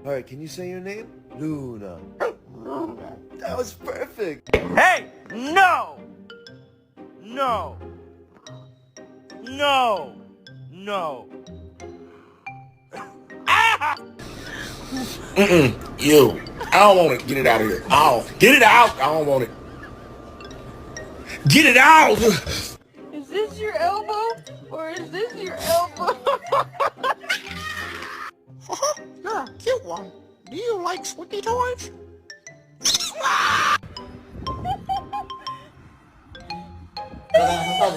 All right, can you say your name? Luna. That was perfect. Hey! No! No! No! No! Ah! You. I don't want it. Get it out of here. Oh, get it out. I don't want it. Get it out. Is this your elbow? Or is this your elbow? You're a cute one. Do you like squeaky toys? Jangan lupa